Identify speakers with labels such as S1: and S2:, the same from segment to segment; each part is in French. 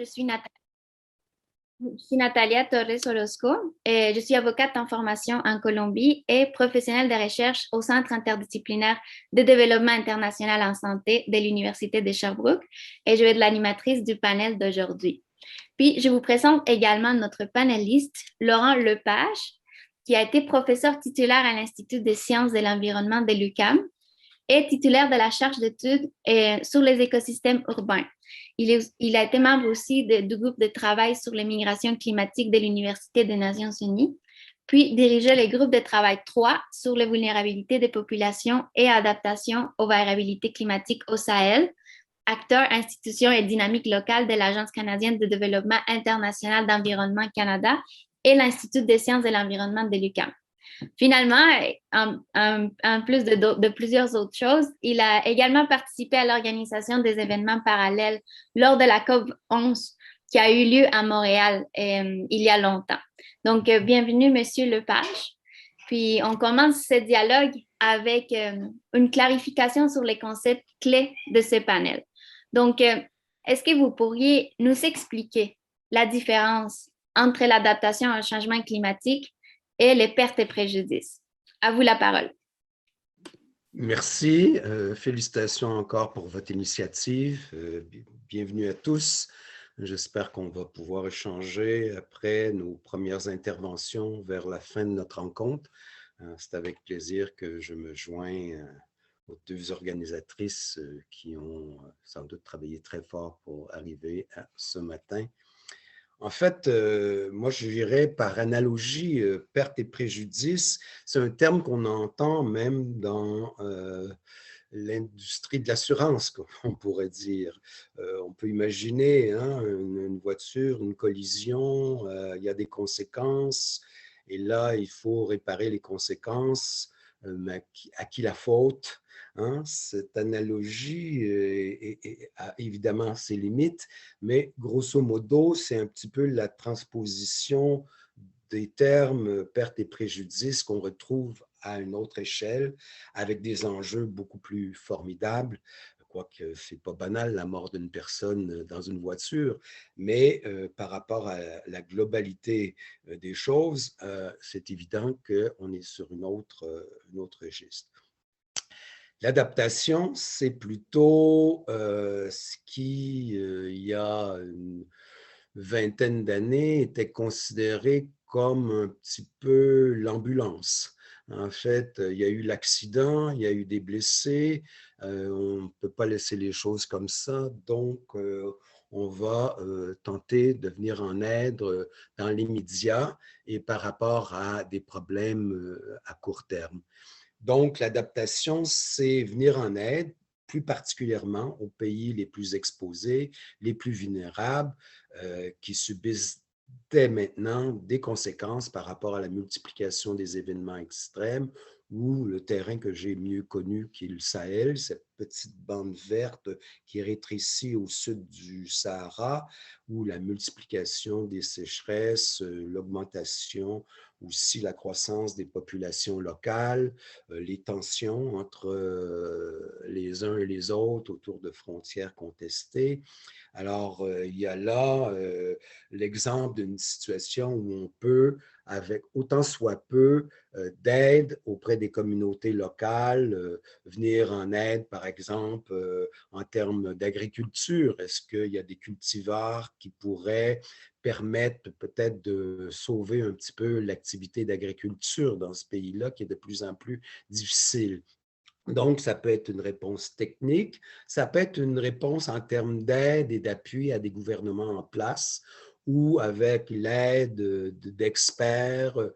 S1: Je suis Natalia Torres Orozco et je suis avocate en formation en Colombie et professionnelle de recherche au Centre interdisciplinaire de développement international en santé de l'Université de Sherbrooke et je vais être l'animatrice du panel d'aujourd'hui. Puis, je vous présente également notre panéliste, Laurent Lepage, qui a été professeur titulaire à l'Institut des sciences de l'environnement de l'UQAM et titulaire de la charge d'études sur les écosystèmes urbains. Il a été membre aussi du groupe de travail sur les migrations climatiques de l'Université des Nations Unies, puis dirigeait le groupe de travail 3 sur les vulnérabilités des populations et adaptation aux variabilités climatiques au Sahel, acteur, institution et dynamique locale de l'Agence canadienne de développement international d'environnement Canada et l'Institut des sciences de l'environnement de l'UQAM. Finalement, en plus de plusieurs autres choses, il a également participé à l'organisation des événements parallèles lors de la COP 11 qui a eu lieu à Montréal il y a longtemps. Donc, bienvenue, Monsieur Lepage. Puis, on commence ce dialogue avec une clarification sur les concepts clés de ce panel. Donc, est-ce que vous pourriez nous expliquer la différence entre l'adaptation au changement climatique et les pertes et préjudices? À vous la parole.
S2: Merci. Félicitations encore pour votre initiative. Bienvenue à tous. J'espère qu'on va pouvoir échanger après nos premières interventions vers la fin de notre rencontre. C'est avec plaisir que je me joins aux deux organisatrices qui ont sans doute travaillé très fort pour arriver à ce matin. En fait, moi, je dirais par analogie, perte et préjudice, c'est un terme qu'on entend même dans l'industrie de l'assurance, on pourrait dire. On peut imaginer une voiture, une collision, il y a des conséquences, et là, il faut réparer les conséquences, mais à qui la faute? Cette analogie a évidemment ses limites, mais grosso modo, c'est un petit peu la transposition des termes perte et préjudice qu'on retrouve à une autre échelle, avec des enjeux beaucoup plus formidables. Quoique ce n'est pas banal, la mort d'une personne dans une voiture, mais par rapport à la globalité des choses, c'est évident qu'on est sur une autre registre. L'adaptation, c'est plutôt ce qui, il y a une vingtaine d'années, était considéré comme un petit peu l'ambulance. En fait, il y a eu l'accident, il y a eu des blessés, on ne peut pas laisser les choses comme ça, donc on va tenter de venir en aide dans l'immédiat et par rapport à des problèmes à court terme. Donc, l'adaptation, c'est venir en aide, plus particulièrement aux pays les plus exposés, les plus vulnérables, qui subissent dès maintenant des conséquences par rapport à la multiplication des événements extrêmes ou le terrain que j'ai mieux connu qui est le Sahel, cette petite bande verte qui rétrécit au sud du Sahara, où la multiplication des sécheresses, l'augmentation aussi la croissance des populations locales, les tensions entre les uns et les autres autour de frontières contestées. Alors, il y a là l'exemple d'une situation où on peut, avec autant soit peu d'aide auprès des communautés locales, venir en aide, par exemple, en termes d'agriculture. Est-ce qu'il y a des cultivars qui pourraient permettre peut-être de sauver un petit peu l'activité d'agriculture dans ce pays-là qui est de plus en plus difficile? Donc, ça peut être une réponse technique, ça peut être une réponse en termes d'aide et d'appui à des gouvernements en place ou avec l'aide d'experts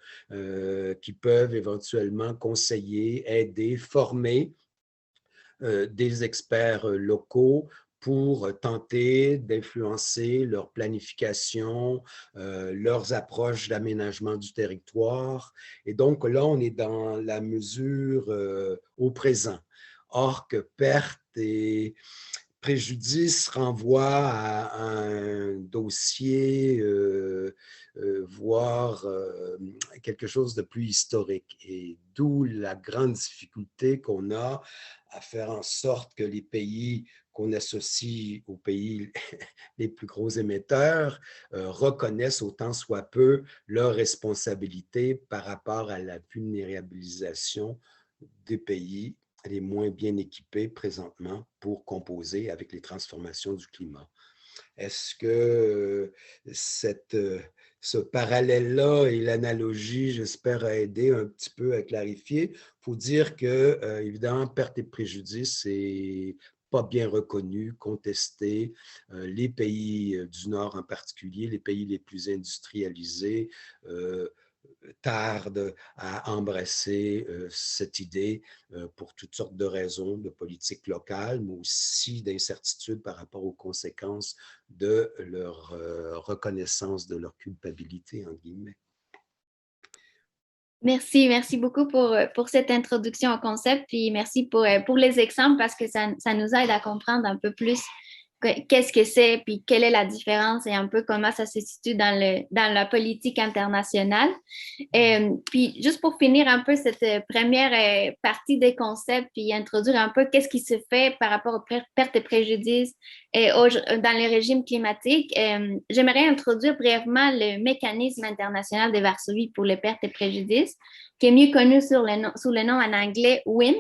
S2: qui peuvent éventuellement conseiller, aider, former des experts locaux pour tenter d'influencer leur planification, leurs approches d'aménagement du territoire. Et donc là, on est dans la mesure au présent. Or que perte et préjudice renvoie à dossier, voire quelque chose de plus historique. Et d'où la grande difficulté qu'on a à faire en sorte que les pays qu'on associe aux pays les plus gros émetteurs reconnaissent autant soit peu leurs responsabilités par rapport à la vulnérabilisation des pays les moins bien équipés présentement pour composer avec les transformations du climat. Est-ce que ce parallèle-là et l'analogie, j'espère, a aidé un petit peu à clarifier? Il faut dire que, évidemment, perte et préjudice, c'est pas bien reconnu, contesté. Les pays du Nord en particulier, les pays les plus industrialisés, tarde à embrasser cette idée pour toutes sortes de raisons de politique locale, mais aussi d'incertitude par rapport aux conséquences de leur reconnaissance de leur culpabilité, en guillemets.
S1: Merci beaucoup pour cette introduction au concept, puis merci pour les exemples parce que ça nous aide à comprendre un peu plus qu'est-ce que c'est, puis quelle est la différence et un peu comment ça se situe dans la politique internationale. Puis juste pour finir un peu cette première partie des concepts, puis introduire un peu qu'est-ce qui se fait par rapport aux pertes et préjudices dans les régimes climatiques, j'aimerais introduire brièvement le mécanisme international de Varsovie pour les pertes et préjudices, qui est mieux connu sous le nom en anglais WIM,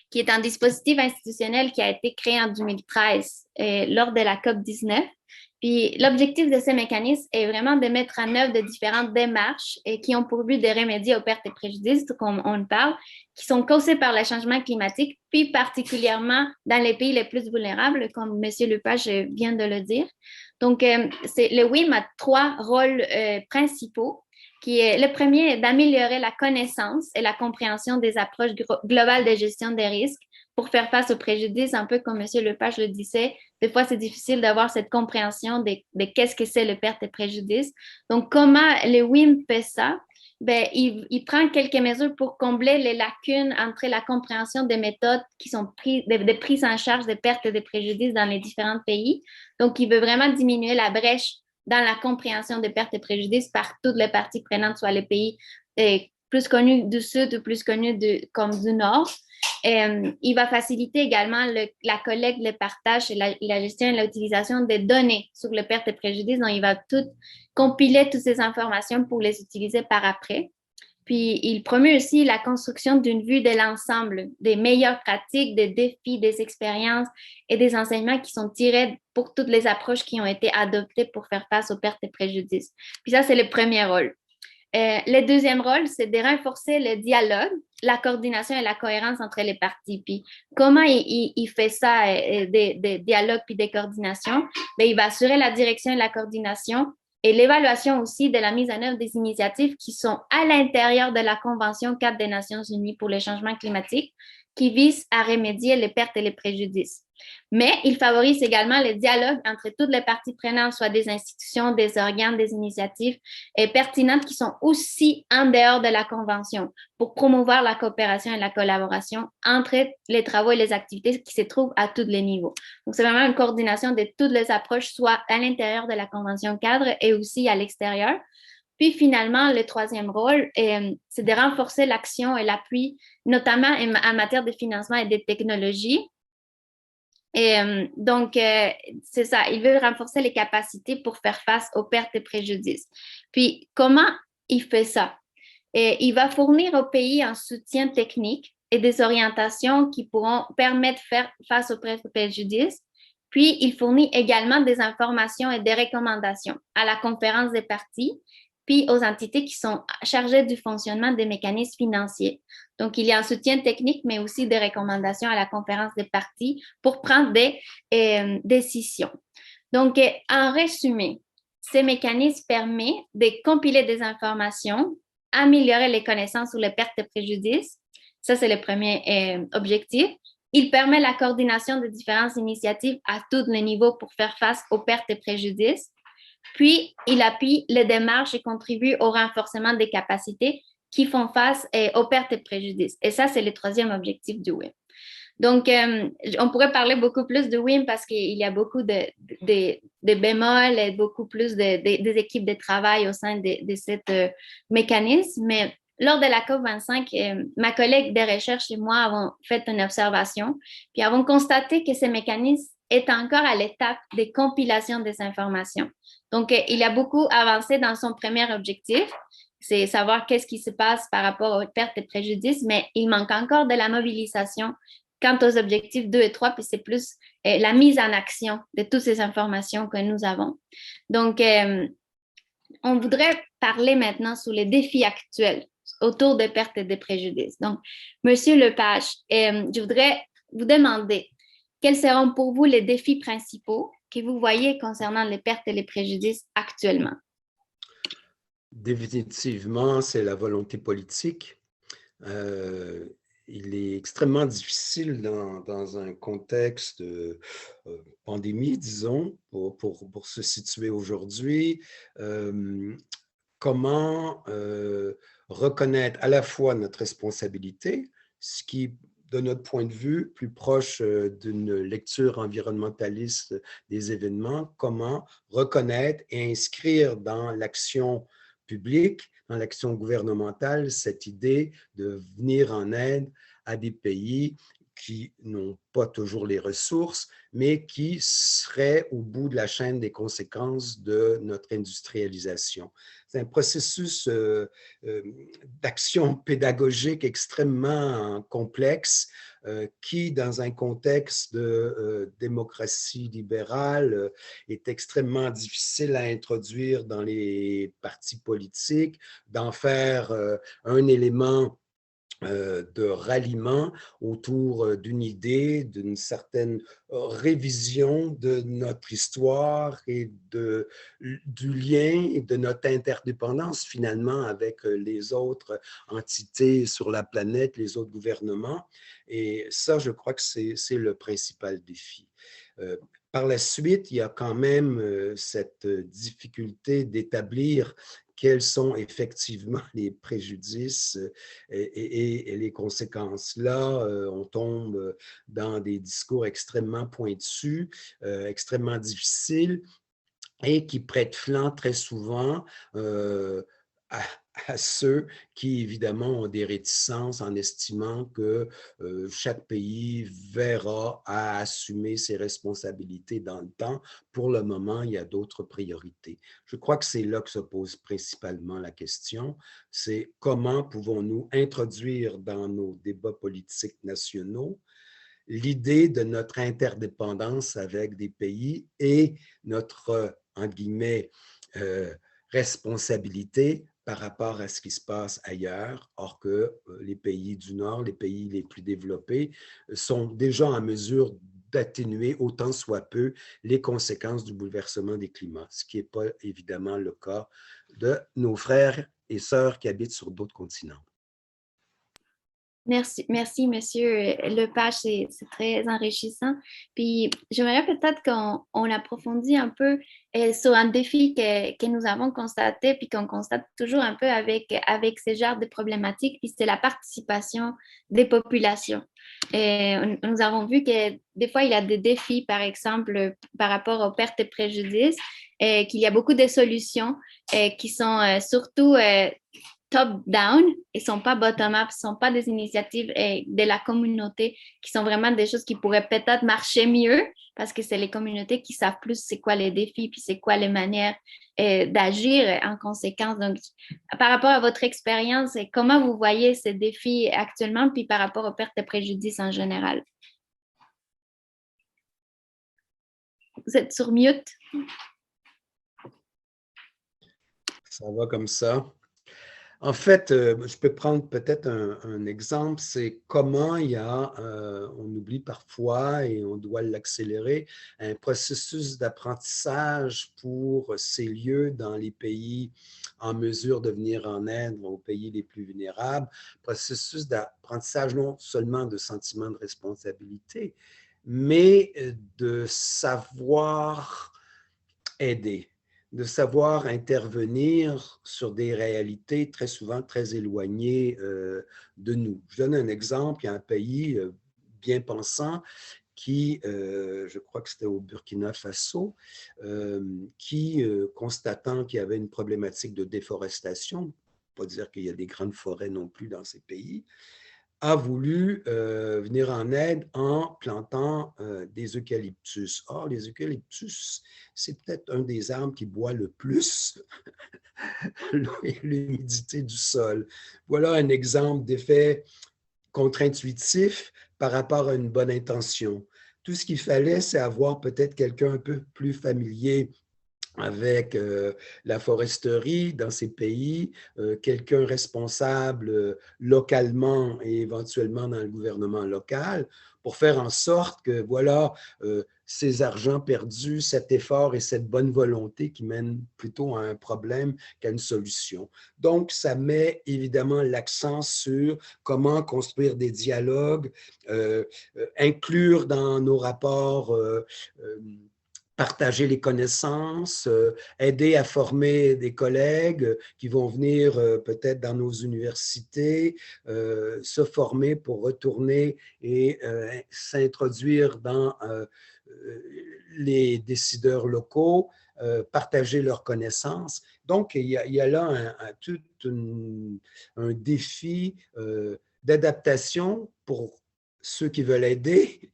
S1: qui est un dispositif institutionnel qui a été créé en 2013 lors de la COP19. Puis l'objectif de ce mécanisme est vraiment de mettre en œuvre de différentes démarches qui ont pour but de remédier aux pertes et préjudices, comme on parle, qui sont causés par le changement climatique, puis particulièrement dans les pays les plus vulnérables, comme M. Lepage vient de le dire. Donc, le WIM a trois rôles principaux. Le premier est d'améliorer la connaissance et la compréhension des approches globales de gestion des risques pour faire face aux préjudices, un peu comme M. Lepage le disait. Des fois, c'est difficile d'avoir cette compréhension de qu'est-ce que c'est le perte et préjudice. Donc, comment le WIM fait ça? Ben, il prend quelques mesures pour combler les lacunes entre la compréhension des méthodes qui sont de prise en charge des pertes et des préjudices dans les différents pays. Donc, il veut vraiment diminuer la brèche dans la compréhension des pertes et préjudices par toutes les parties prenantes, soit les pays plus connus du Sud ou plus connus comme du Nord. Il va faciliter également la collecte, le partage et la gestion et l'utilisation des données sur les pertes et préjudices. Donc, il va compiler toutes ces informations pour les utiliser par après. Puis, il promeut aussi la construction d'une vue de l'ensemble, des meilleures pratiques, des défis, des expériences et des enseignements qui sont tirés pour toutes les approches qui ont été adoptées pour faire face aux pertes et préjudices. Puis ça, c'est le premier rôle. Le deuxième rôle, c'est de renforcer le dialogue, la coordination et la cohérence entre les parties. Puis comment il fait ça, des dialogues puis des coordinations? Bien, il va assurer la direction et la coordination et l'évaluation aussi de la mise en œuvre des initiatives qui sont à l'intérieur de la Convention cadre des Nations Unies pour les changements climatiques qui visent à remédier les pertes et les préjudices. Mais il favorise également le dialogue entre toutes les parties prenantes, soit des institutions, des organes, des initiatives pertinentes qui sont aussi en dehors de la Convention pour promouvoir la coopération et la collaboration entre les travaux et les activités qui se trouvent à tous les niveaux. Donc, c'est vraiment une coordination de toutes les approches, soit à l'intérieur de la Convention cadre et aussi à l'extérieur. Puis finalement, le troisième rôle, c'est de renforcer l'action et l'appui, notamment en matière de financement et de technologie. Donc, c'est ça, il veut renforcer les capacités pour faire face aux pertes et préjudices. Puis, comment il fait ça? Il va fournir au pays un soutien technique et des orientations qui pourront permettre de faire face aux pertes et préjudices. Puis, il fournit également des informations et des recommandations à la conférence des parties, puis aux entités qui sont chargées du fonctionnement des mécanismes financiers. Donc, il y a un soutien technique, mais aussi des recommandations à la conférence des parties pour prendre des décisions. Donc, en résumé, ces mécanismes permettent de compiler des informations, améliorer les connaissances sur les pertes et préjudices. Ça, c'est le premier objectif. Il permet la coordination de différentes initiatives à tous les niveaux pour faire face aux pertes et préjudices. Puis, il appuie les démarches et contribue au renforcement des capacités qui font face aux pertes et préjudices. Et ça, c'est le troisième objectif du WIM. Donc, on pourrait parler beaucoup plus de WIM parce qu'il y a beaucoup de bémols et beaucoup plus des équipes de travail au sein de ce mécanisme. Mais lors de la COP25, ma collègue de recherche et moi avons fait une observation, puis avons constaté que ce mécanisme est encore à l'étape de compilation des informations. Donc, il a beaucoup avancé dans son premier objectif, c'est savoir qu'est-ce qui se passe par rapport aux pertes et préjudices, mais il manque encore de la mobilisation quant aux objectifs 2 et 3, puis c'est plus la mise en action de toutes ces informations que nous avons. Donc, on voudrait parler maintenant sur les défis actuels autour des pertes et des préjudices. Donc, Monsieur Lepage, je voudrais vous demander quels seront pour vous les défis principaux que vous voyez concernant les pertes et les préjudices actuellement?
S2: Définitivement, c'est la volonté politique. Il est extrêmement difficile dans un contexte de pandémie, disons, pour se situer aujourd'hui. Comment reconnaître à la fois notre responsabilité, ce qui, de notre point de vue, plus proche d'une lecture environnementaliste des événements, comment reconnaître et inscrire dans l'action publique, dans l'action gouvernementale, cette idée de venir en aide à des pays qui n'ont pas toujours les ressources, mais qui seraient au bout de la chaîne des conséquences de notre industrialisation. C'est un processus d'action pédagogique extrêmement complexe qui, dans un contexte de démocratie libérale, est extrêmement difficile à introduire dans les partis politiques, d'en faire un élément de ralliement autour d'une idée, d'une certaine révision de notre histoire et du lien et de notre interdépendance finalement avec les autres entités sur la planète, les autres gouvernements. Et ça, je crois que c'est le principal défi. Par la suite, il y a quand même cette difficulté d'établir quels sont effectivement les préjudices et les conséquences. Là, on tombe dans des discours extrêmement pointus, extrêmement difficiles et qui prêtent flanc très souvent à, à ceux qui, évidemment, ont des réticences en estimant que chaque pays verra à assumer ses responsabilités dans le temps. Pour le moment, il y a d'autres priorités. Je crois que c'est là que se pose principalement la question, c'est comment pouvons-nous introduire dans nos débats politiques nationaux l'idée de notre interdépendance avec des pays et notre, en guillemets, responsabilité par rapport à ce qui se passe ailleurs, or que les pays du Nord, les pays les plus développés, sont déjà en mesure d'atténuer autant soit peu les conséquences du bouleversement des climats, ce qui n'est pas évidemment le cas de nos frères et sœurs qui habitent sur d'autres continents.
S1: Merci, Monsieur Lepage, c'est très enrichissant. Puis, j'aimerais peut-être qu'on approfondit un peu sur un défi que nous avons constaté, puis qu'on constate toujours un peu avec ce genre de problématiques, puis c'est la participation des populations. Et nous avons vu que des fois, il y a des défis, par exemple, par rapport aux pertes et préjudices, qu'il y a beaucoup de solutions qui sont surtout top-down, ils ne sont pas bottom-up, ce ne sont pas des initiatives de la communauté qui sont vraiment des choses qui pourraient peut-être marcher mieux parce que c'est les communautés qui savent plus c'est quoi les défis puis c'est quoi les manières d'agir en conséquence. Donc, par rapport à votre expérience, comment vous voyez ces défis actuellement puis par rapport aux pertes et préjudices en général? Vous êtes sur mute?
S2: Ça va comme ça. En fait, je peux prendre peut-être un exemple, c'est comment il y a, on oublie parfois et on doit l'accélérer, un processus d'apprentissage pour ces lieux dans les pays en mesure de venir en aide aux pays les plus vulnérables, processus d'apprentissage non seulement de sentiment de responsabilité, mais de savoir aider, de savoir intervenir sur des réalités très souvent très éloignées de nous. Je donne un exemple, il y a un pays bien-pensants qui, je crois que c'était au Burkina Faso, qui, constatant qu'il y avait une problématique de déforestation, pas dire qu'il y a des grandes forêts non plus dans ces pays, a voulu venir en aide en plantant des eucalyptus. Or, les eucalyptus, c'est peut-être un des arbres qui boit le plus l'humidité du sol. Voilà un exemple d'effet contre-intuitif par rapport à une bonne intention. Tout ce qu'il fallait, c'est avoir peut-être quelqu'un un peu plus familier avec la foresterie dans ces pays, quelqu'un responsable localement et éventuellement dans le gouvernement local pour faire en sorte que, voilà, ces argents perdus, cet effort et cette bonne volonté qui mènent plutôt à un problème qu'à une solution. Donc, ça met évidemment l'accent sur comment construire des dialogues, inclure dans nos rapports partager les connaissances, aider à former des collègues qui vont venir peut-être dans nos universités, se former pour retourner et s'introduire dans les décideurs locaux, partager leurs connaissances. Donc, il y a là tout un défi d'adaptation pour ceux qui veulent aider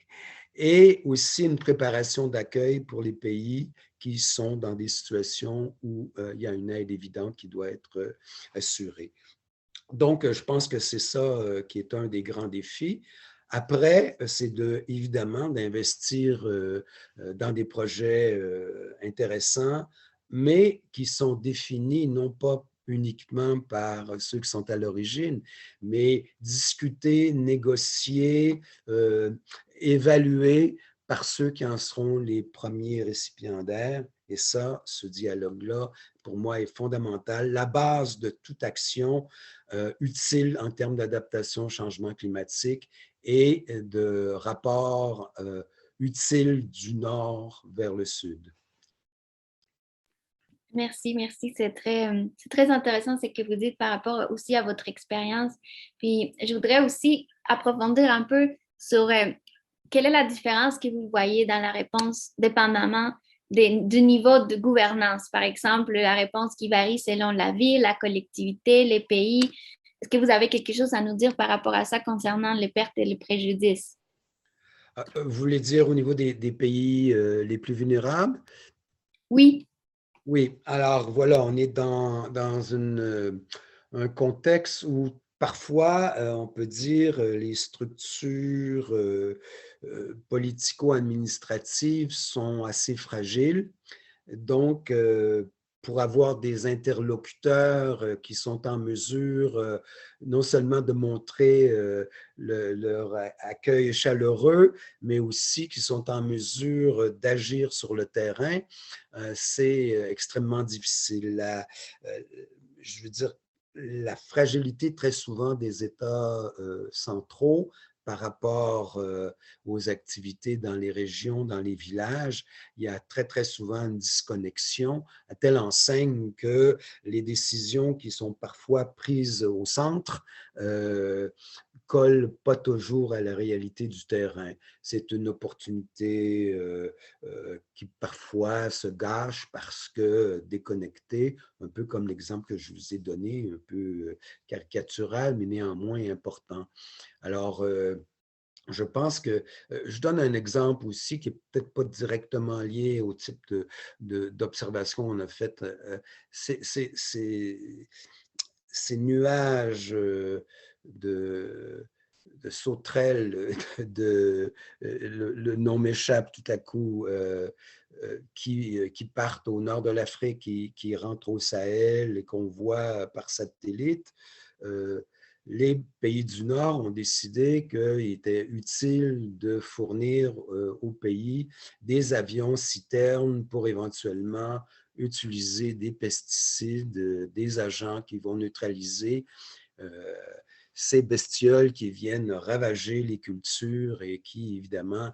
S2: et aussi une préparation d'accueil pour les pays qui sont dans des situations où il y a une aide évidente qui doit être assurée. Donc, je pense que c'est ça qui est un des grands défis. Après, c'est évidemment d'investir dans des projets intéressants, mais qui sont définis non pas uniquement par ceux qui sont à l'origine, mais discuter, négocier, évaluer par ceux qui en seront les premiers récipiendaires. Et ça, ce dialogue-là, pour moi, est fondamental. La base de toute action utile en termes d'adaptation au changement climatique et de rapport utile du nord vers le sud.
S1: Merci, merci. C'est très intéressant ce que vous dites par rapport aussi à votre expérience. Puis, je voudrais aussi approfondir un peu sur quelle est la différence que vous voyez dans la réponse dépendamment du niveau de gouvernance. Par exemple, la réponse qui varie selon la ville, la collectivité, les pays. Est-ce que vous avez quelque chose à nous dire par rapport à ça concernant les pertes et les préjudices?
S2: Vous voulez dire au niveau des pays les plus vulnérables?
S1: Oui.
S2: Oui, alors voilà, on est dans un contexte où parfois, on peut dire, les structures politico-administratives sont assez fragiles. Donc, pour avoir des interlocuteurs qui sont en mesure non seulement de montrer leur accueil chaleureux, mais aussi qui sont en mesure d'agir sur le terrain, c'est extrêmement difficile. Je veux dire, la fragilité très souvent des États centraux par rapport aux activités dans les régions, dans les villages, il y a très, très souvent une disconnexion à telle enseigne que les décisions qui sont parfois prises au centre collent pas toujours à la réalité du terrain. C'est une opportunité qui parfois se gâche parce que déconnectée, un peu comme l'exemple que je vous ai donné, un peu caricatural, mais néanmoins important. Alors, je pense que, je donne un exemple aussi qui est peut-être pas directement lié au type d'observation qu'on a fait. Ces nuages de sauterelles, le nom m'échappe tout à coup, qui partent au nord de l'Afrique, qui rentrent au Sahel et qu'on voit par satellite. Euh, les pays du Nord ont décidé qu'il était utile de fournir au pays des avions citernes pour éventuellement utiliser des pesticides, des agents qui vont neutraliser euh, ces bestioles qui viennent ravager les cultures et qui, évidemment,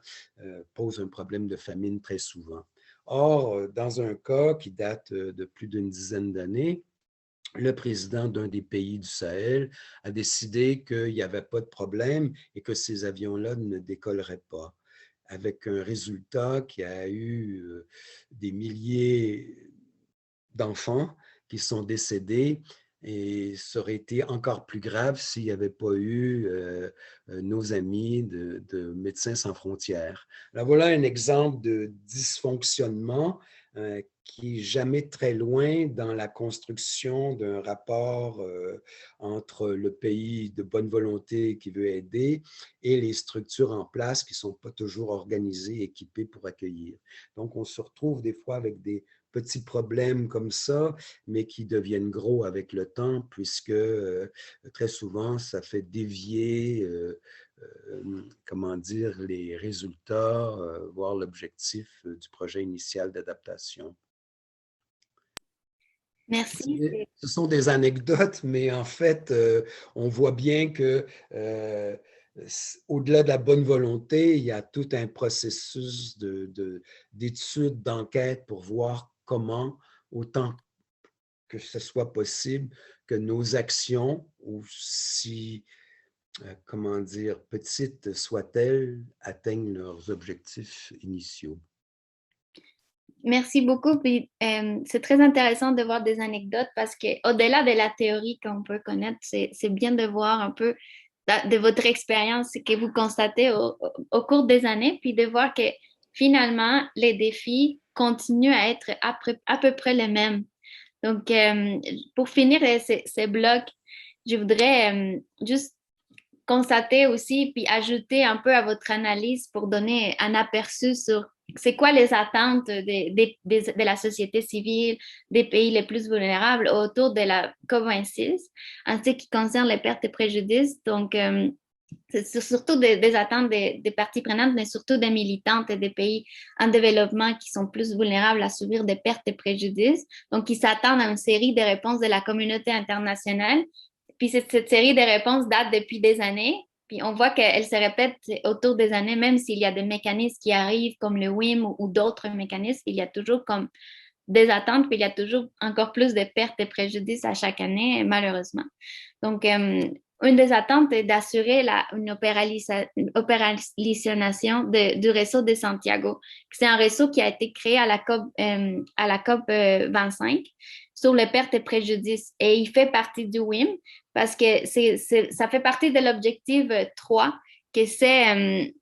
S2: posent un problème de famine très souvent. Or, dans un cas qui date de plus d'une dizaine d'années, le président d'un des pays du Sahel a décidé qu'il n'y avait pas de problème et que ces avions-là ne décolleraient pas, avec un résultat qui a eu des milliers d'enfants qui sont décédés. Et ça aurait été encore plus grave s'il n'y avait pas eu nos amis de Médecins sans frontières. Alors voilà un exemple de dysfonctionnement qui n'est jamais très loin dans la construction d'un rapport entre le pays de bonne volonté qui veut aider et les structures en place qui ne sont pas toujours organisées, équipées pour accueillir. Donc, on se retrouve des fois avec des petits problèmes comme ça, mais qui deviennent gros avec le temps, puisque très souvent, ça fait dévier, comment dire, les résultats, voire l'objectif du projet initial d'adaptation.
S1: Merci.
S2: Ce sont des anecdotes, mais en fait, on voit bien que au-delà de la bonne volonté, il y a tout un processus d'études, d'enquête pour voir comment, autant que ce soit possible, que nos actions, aussi, comment dire, petites soient-elles, atteignent leurs objectifs initiaux.
S1: Merci beaucoup. Puis, c'est très intéressant de voir des anecdotes parce qu'au-delà de la théorie qu'on peut connaître, c'est bien de voir un peu de votre expérience que vous constatez au cours des années, puis de voir que finalement, les défis continuent à être à peu près les mêmes. Donc, pour finir ces blocs, je voudrais juste constater aussi, puis ajouter un peu à votre analyse pour donner un aperçu sur c'est quoi les attentes de la société civile des pays les plus vulnérables autour de la COP26 en ce qui concerne les pertes et préjudices. Donc, c'est surtout des attentes des parties prenantes, mais surtout des militantes et des pays en développement qui sont plus vulnérables à subir des pertes et préjudices. Donc, ils s'attendent à une série de réponses de la communauté internationale. Puis cette série de réponses date depuis des années. Puis on voit qu'elle se répète autour des années, même s'il y a des mécanismes qui arrivent comme le WIM ou d'autres mécanismes, il y a toujours comme des attentes, puis il y a toujours encore plus de pertes et préjudices à chaque année, malheureusement. Donc, une des attentes est d'assurer une opérationnalisation du réseau de Santiago. C'est un réseau qui a été créé à la COP 25 sur les pertes et préjudices. Et il fait partie du WIM parce que ça fait partie de l'objectif 3, que c'est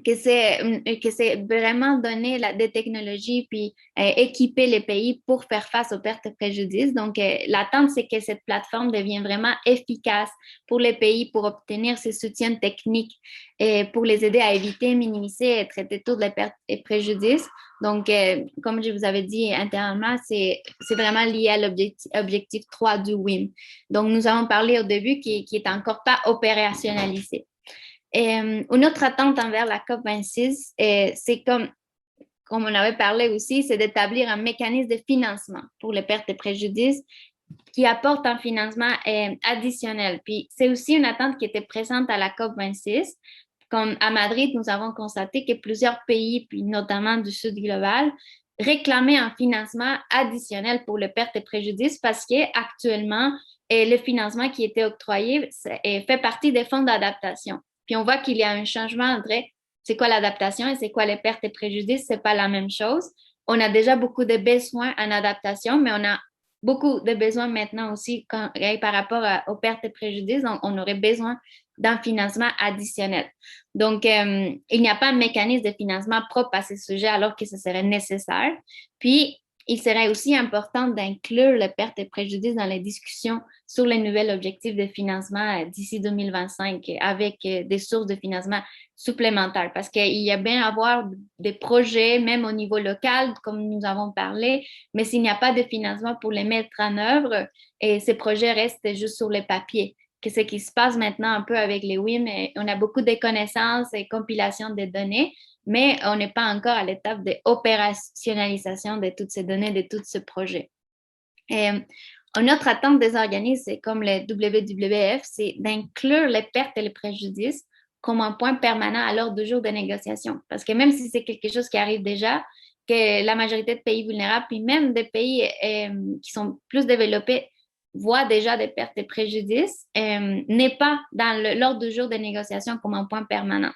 S1: que c'est vraiment donner des technologies puis équiper les pays pour faire face aux pertes et préjudices. Donc, l'attente, c'est que cette plateforme devienne vraiment efficace pour les pays pour obtenir ce soutien technique et pour les aider à éviter, minimiser et traiter toutes les pertes et préjudices. Donc, comme je vous avais dit intérieurement, c'est vraiment lié à l'objectif 3 du WIM. Donc, nous avons parlé au début qui est encore pas opérationnalisé. Une autre attente envers la COP26, c'est comme on avait parlé aussi, c'est d'établir un mécanisme de financement pour les pertes et préjudices qui apporte un financement additionnel. Puis c'est aussi une attente qui était présente à la COP26. Comme à Madrid, nous avons constaté que plusieurs pays, puis notamment du Sud global, réclamaient un financement additionnel pour les pertes et préjudices parce qu'actuellement, le financement qui était octroyé fait partie des fonds d'adaptation. Puis on voit qu'il y a un changement entre c'est quoi l'adaptation et c'est quoi les pertes et préjudices, c'est pas la même chose. On a déjà beaucoup de besoins en adaptation, mais on a beaucoup de besoins maintenant aussi par rapport aux pertes et préjudices. Donc, on aurait besoin d'un financement additionnel. Donc, il n'y a pas un mécanisme de financement propre à ce sujet alors que ce serait nécessaire. Puis, il serait aussi important d'inclure les pertes et préjudices dans les discussions sur les nouveaux objectifs de financement d'ici 2025 avec des sources de financement supplémentaires parce qu'il y a bien à avoir des projets, même au niveau local, comme nous avons parlé, mais s'il n'y a pas de financement pour les mettre en œuvre, et ces projets restent juste sur le papier. Que ce qui se passe maintenant un peu avec les WIM, on a beaucoup de connaissances et compilation de données, mais on n'est pas encore à l'étape de opérationnalisation de toutes ces données, de tous ces projets. Et une autre attente des organismes, comme le WWF, c'est d'inclure les pertes et les préjudices comme un point permanent à l'ordre du jour des négociations. Parce que même si c'est quelque chose qui arrive déjà, que la majorité de pays vulnérables, puis même des pays qui sont plus développés, voit déjà des pertes et préjudices, n'est pas dans l'ordre du jour des négociations comme un point permanent.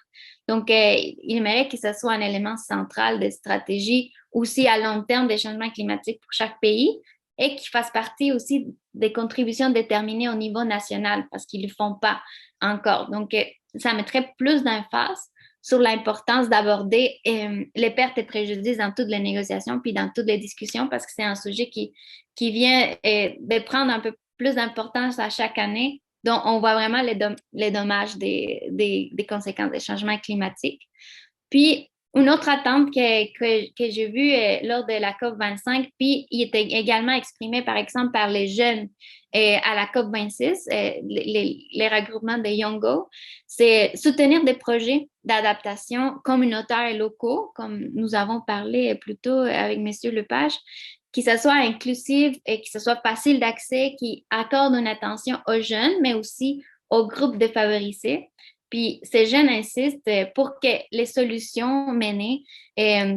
S1: Donc, il aimerait que ce soit un élément central des stratégies aussi à long terme des changements climatiques pour chaque pays et qui fasse partie aussi des contributions déterminées au niveau national parce qu'ils ne le font pas encore. Donc, ça mettrait plus d'emphase sur l'importance d'aborder les pertes et préjudices dans toutes les négociations puis dans toutes les discussions parce que c'est un sujet qui vient de prendre un peu plus d'importance à chaque année. Donc, on voit vraiment les dommages des conséquences des changements climatiques. Puis, une autre attente que j'ai vue lors de la COP25, puis il était également exprimé, par exemple, par les jeunes à la COP26, les regroupements de Yongo, c'est soutenir des projets d'adaptation communautaires et locaux, comme nous avons parlé plus tôt avec M. Lepage, qui ce soit inclusif et que ce soit facile d'accès, qui accorde une attention aux jeunes, mais aussi aux groupes défavorisés. Puis ces jeunes insistent pour que les solutions menées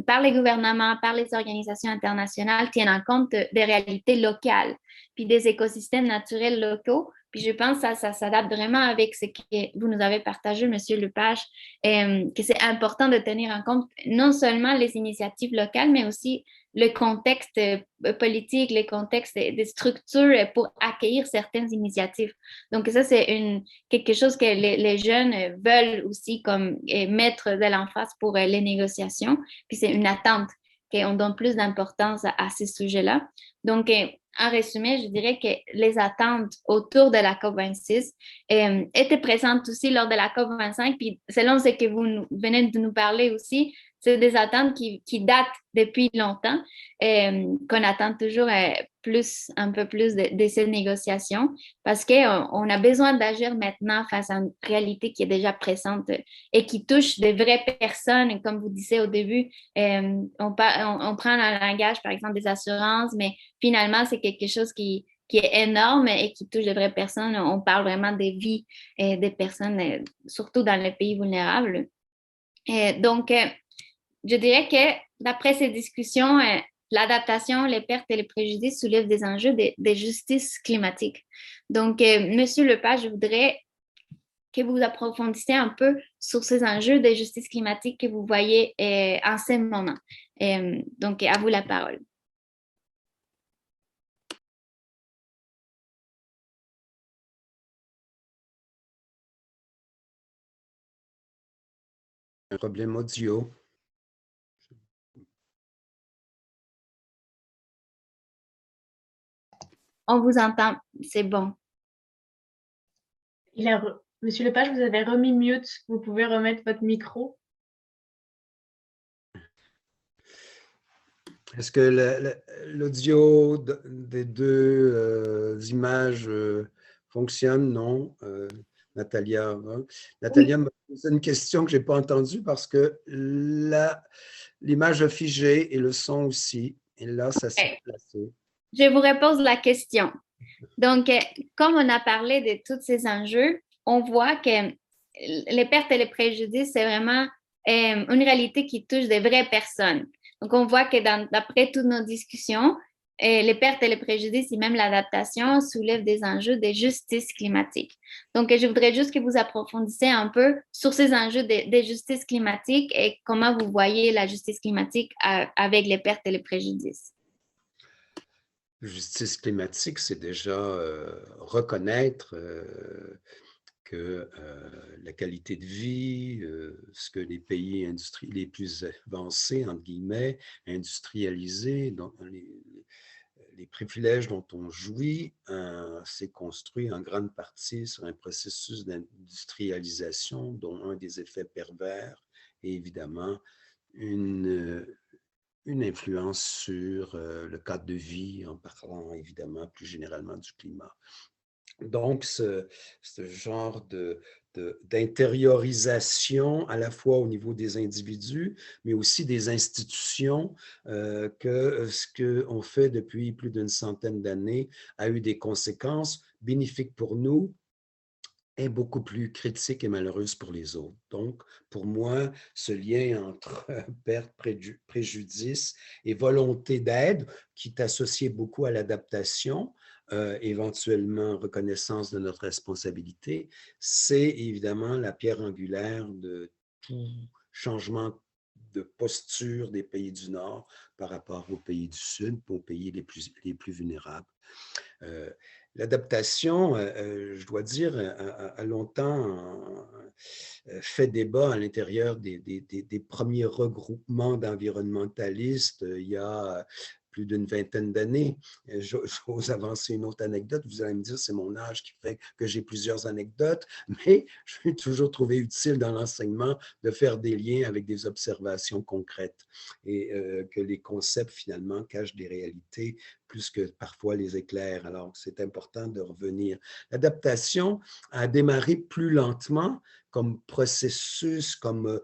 S1: par les gouvernements, par les organisations internationales tiennent en compte des réalités locales, puis des écosystèmes naturels locaux. Puis je pense que ça s'adapte vraiment avec ce que vous nous avez partagé, Monsieur Lepage, que c'est important de tenir en compte non seulement les initiatives locales, mais aussi le contexte politique, le contexte des structures pour accueillir certaines initiatives. Donc ça, c'est quelque chose que les jeunes veulent aussi comme mettre de l'emphase pour les négociations. Puis c'est une attente qu'on donne plus d'importance à ces sujets-là. Donc, en résumé, je dirais que les attentes autour de la COP26 étaient présentes aussi lors de la COP25. Puis selon ce que vous venez de nous parler aussi, c'est des attentes qui datent depuis longtemps, qu'on attend toujours un peu plus de ces négociations parce qu'on a besoin d'agir maintenant face à une réalité qui est déjà présente et qui touche de vraies personnes. Comme vous disiez au début, on prend un langage, par exemple, des assurances, mais finalement, c'est quelque chose qui est énorme et qui touche de vraies personnes. On parle vraiment des vies des personnes, surtout dans les pays vulnérables. Donc, je dirais que d'après ces discussions, l'adaptation, les pertes et les préjudices soulèvent des enjeux de justice climatique. Donc, Monsieur Lepage, je voudrais que vous approfondissiez un peu sur ces enjeux de justice climatique que vous voyez en ce moment. Donc, à vous la parole.
S2: Un problème audio.
S1: On vous entend, c'est bon.
S3: Monsieur Lepage, vous avez remis mute. Vous pouvez remettre votre micro.
S2: Est-ce que l'audio des deux images fonctionne? Non. Natalia, hein? Natalia me pose une question que je n'ai pas entendue parce que l'image a figé et le son aussi. Et là, ça s'est placé.
S1: Je vous repose la question. Donc, comme on a parlé de tous ces enjeux, on voit que les pertes et les préjudices, c'est vraiment une réalité qui touche des vraies personnes. Donc, on voit que d'après toutes nos discussions, les pertes et les préjudices et même l'adaptation soulèvent des enjeux de justice climatique. Donc, je voudrais juste que vous approfondissiez un peu sur ces enjeux de justice climatique et comment vous voyez la justice climatique avec les pertes et les préjudices.
S2: Justice climatique, c'est déjà reconnaître que la qualité de vie, ce que les pays les plus avancés, entre guillemets, industrialisés, les privilèges dont on jouit, c'est construit en grande partie sur un processus d'industrialisation dont un des effets pervers est évidemment une influence sur le cadre de vie, en parlant évidemment plus généralement du climat. Donc, ce genre d'intériorisation à la fois au niveau des individus, mais aussi des institutions, que ce qu'on fait depuis plus d'une centaine d'années a eu des conséquences bénéfiques pour nous, est beaucoup plus critique et malheureuse pour les autres. Donc, pour moi, ce lien entre perte, préjudice et volonté d'aide, qui est associé beaucoup à l'adaptation, éventuellement reconnaissance de notre responsabilité, c'est évidemment la pierre angulaire de tout changement de posture des pays du Nord par rapport aux pays du Sud, aux pays les plus vulnérables. L'adaptation, je dois dire, a longtemps fait débat à l'intérieur des premiers regroupements d'environnementalistes il y a plus d'une vingtaine d'années. J'ose avancer une autre anecdote. Vous allez me dire, c'est mon âge qui fait que j'ai plusieurs anecdotes, mais j'ai toujours trouvé utile dans l'enseignement de faire des liens avec des observations concrètes et que les concepts, finalement, cachent des réalités plus que parfois les éclairs. Alors, c'est important de revenir. L'adaptation a démarré plus lentement comme processus, comme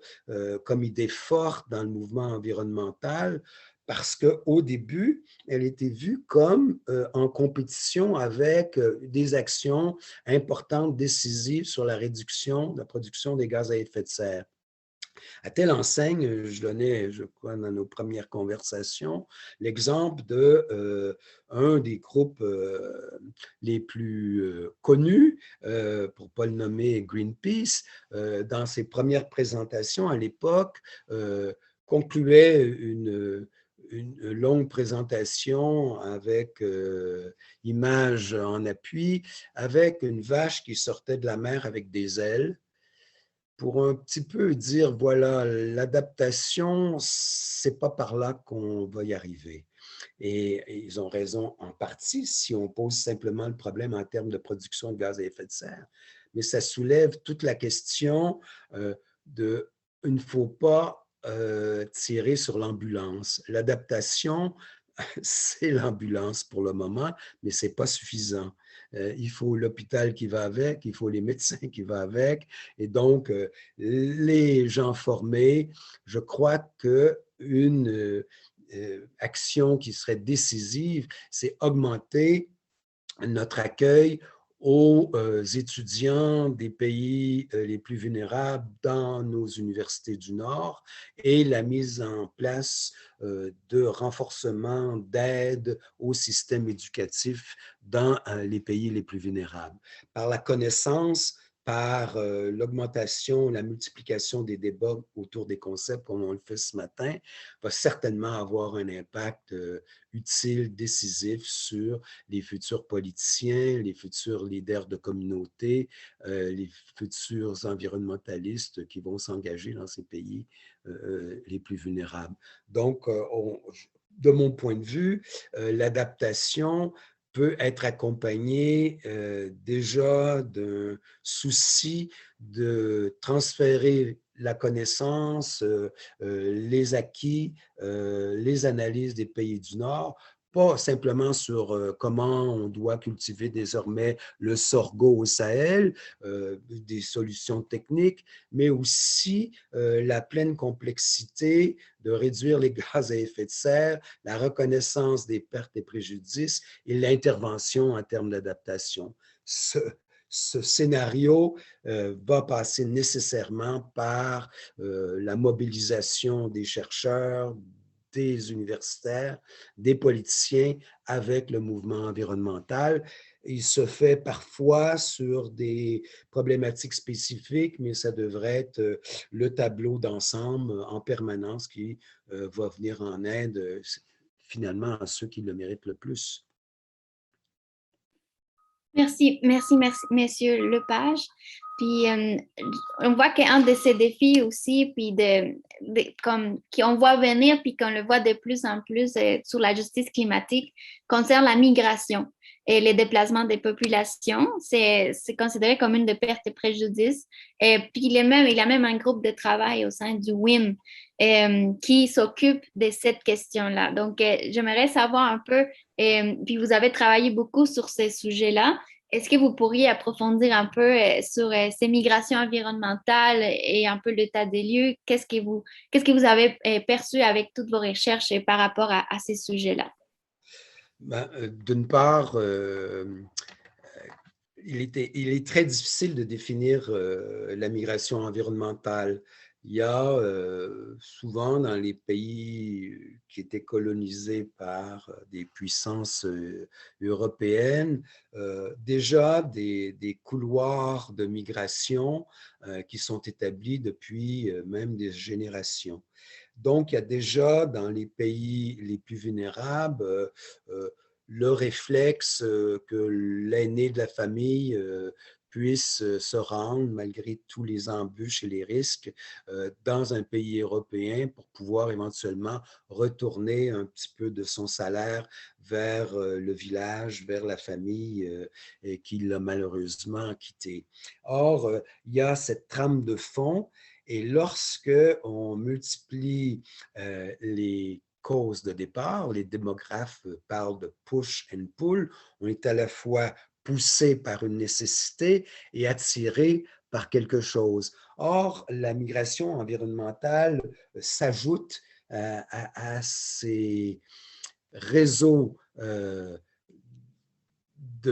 S2: idée forte dans le mouvement environnemental, parce qu'au début, elle était vue comme en compétition avec des actions importantes, décisives sur la réduction de la production des gaz à effet de serre. À telle enseigne, je donnais, je crois, dans nos premières conversations, l'exemple un des groupes les plus connus, pour ne pas le nommer Greenpeace, dans ses premières présentations à l'époque, concluait une longue présentation avec images en appui, avec une vache qui sortait de la mer avec des ailes, pour un petit peu dire, voilà, l'adaptation, c'est pas par là qu'on va y arriver. Et ils ont raison en partie si on pose simplement le problème en termes de production de gaz à effet de serre. Mais ça soulève toute la question de, il ne faut pas tirer sur l'ambulance. L'adaptation, c'est l'ambulance pour le moment, mais ce n'est pas suffisant. Il faut l'hôpital qui va avec, il faut les médecins qui vont avec. Et donc, les gens formés, je crois qu'une action qui serait décisive, c'est augmenter notre accueil aux étudiants des pays les plus vulnérables dans nos universités du Nord et la mise en place de renforcement d'aide au système éducatif dans les pays les plus vulnérables. Par la connaissance, par l'augmentation, la multiplication des débats autour des concepts, comme on le fait ce matin, va certainement avoir un impact utile, décisif sur les futurs politiciens, les futurs leaders de communautés, les futurs environnementalistes qui vont s'engager dans ces pays les plus vulnérables. Donc, de mon point de vue, l'adaptation peut être accompagnée déjà d'un souci de transférer la connaissance, les acquis, les analyses des pays du Nord, pas simplement sur comment on doit cultiver désormais le sorgho au Sahel, des solutions techniques, mais aussi la pleine complexité de réduire les gaz à effet de serre, la reconnaissance des pertes et préjudices et l'intervention en termes d'adaptation. Ce scénario va passer nécessairement par la mobilisation des chercheurs, des universitaires, des politiciens avec le mouvement environnemental. Il se fait parfois sur des problématiques spécifiques, mais ça devrait être le tableau d'ensemble en permanence qui va venir en aide finalement à ceux qui le méritent le plus.
S1: Merci, merci, merci, Monsieur Lepage. Puis, on voit qu'un de ces défis aussi, puis comme qu'on voit venir, puis qu'on le voit de plus en plus sur la justice climatique, concerne la migration et les déplacements des populations. C'est considéré comme une des pertes et préjudices. Et puis, il y a même un groupe de travail au sein du WIM qui s'occupe de cette question-là. Donc, j'aimerais savoir un peu, puis vous avez travaillé beaucoup sur ces sujets-là. Est-ce que vous pourriez approfondir un peu sur ces migrations environnementales et un peu l'état des lieux? Qu'est-ce que vous avez perçu avec toutes vos recherches par rapport à ces sujets-là?
S2: Ben, d'une part, il est très difficile de définir la migration environnementale. il y a souvent dans les pays qui étaient colonisés par des puissances européennes, déjà des couloirs de migration qui sont établis depuis même des générations. Donc, il y a déjà dans les pays les plus vulnérables le réflexe que l'aîné de la famille puisse se rendre, malgré tous les embûches et les risques, dans un pays européen pour pouvoir éventuellement retourner un petit peu de son salaire vers le village, vers la famille qui l'a malheureusement quitté. Or, il y a cette trame de fond et lorsque on multiplie les causes de départ, les démographes parlent de push and pull, on est à la fois poussé par une nécessité et attiré par quelque chose. Or, la migration environnementale s'ajoute à ces réseaux de